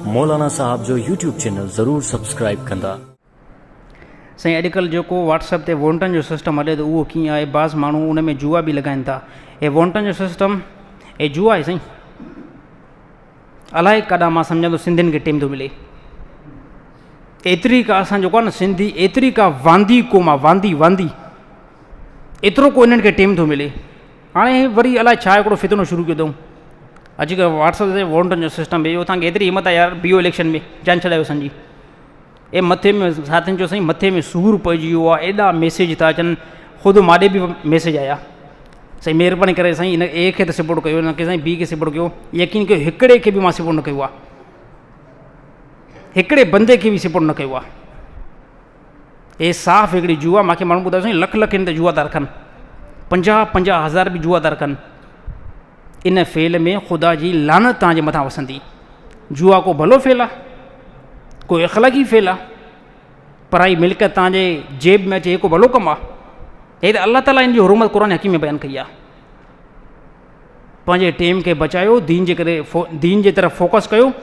मौलाना साहब जो YouTube channel ज़रूर subscribe कंदा। साईं अॼुकल्ह जेको व्हाट्सअप ते वोटनि जो सिस्टम हले थो उहो कीअं आहे, बाज़ माण्हू उन में जुआ बि लॻाइनि था। हे वोटनि जो सिस्टम हे जुआ आहे साईं। अलाए काॾा मां सम्झां थो सिंधियुनि खे टेम थो मिले। एतिरी का असां जेको आहे न सिंधी एतिरी का वांदी क़ौम आहे, वांदी वांदी एतिरो को इन्हनि खे टेम थो मिले। हाणे वरी अलाए छा हिकिड़ो फितनो शुरू कयो अथऊं अॼुकल्ह व्हाट्सअप ते वोटनि जो सिस्टम इहो तव्हांखे एतिरी हिमत आहे यार, बीहो इलेक्शन में जान छॾायो असांजी। ए मथे में साथियुनि जो साईं मथे में सूरु पइजी वियो आहे, एॾा मैसेज था अचनि, ख़ुदि माॾे बि मैसेज आया। साईं महिरबानी करे साईं हिन ए खे त सपोर्ट कयो, न की साईं बी खे सपोर्ट कयो। यकीन कयो हिकिड़े खे बि मां सपोर्ट न कयो आहे, हिकिड़े बंदे खे बि सपोर्ट न कयो आहे। हे साफ़ हिकिड़ी जुआ, मूंखे माण्हू ॿुधायो साईं लख लख हिन ते जुआ था रखनि, 50,000 बि जुआ था रखनि। इन फेल में ख़ुदा जी लानत तव्हांजे मथां वसंदी। जुआ को भलो फेल आहे, कोई अख़लाक़ी फेल आहे। पराई मिल्कियत तव्हांजे जेब में अचे, को भलो कमु आहे। हे त अलाह ताला इन जी हुरूमत क़ुरान हकीम में बयानु कई आहे। पंहिंजे टेम खे बचायो, दीन जे करे दीन जे तरफ़ फोकस कयो।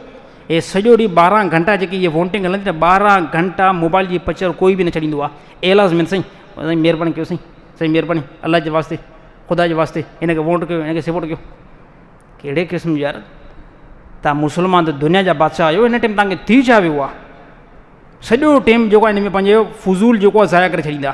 हे सॼो ॾींहुं 12 घंटा जेकी इहे वोटिंग हलंदी त 12 घंटा मोबाइल जी पचर कोई बि न छॾींदो आहे। एलाज़ में साईं साईं महिरबानी कयो साईं, साईं महिरबानी अलाह जे वास्ते, ख़ुदा जे वास्ते हिनखे वोट कयो, हिनखे सपोर्ट कयो। कहिड़े क़िस्म यार, तव्हां मुस्लमान त दुनिया जा बादशाह आहियो, हिन टाइम तव्हांखे थी छा वियो आहे? सॼो टाइम जेको आहे हिन में पंहिंजो फज़ूल जेको आहे ज़ाया करे छॾींदा।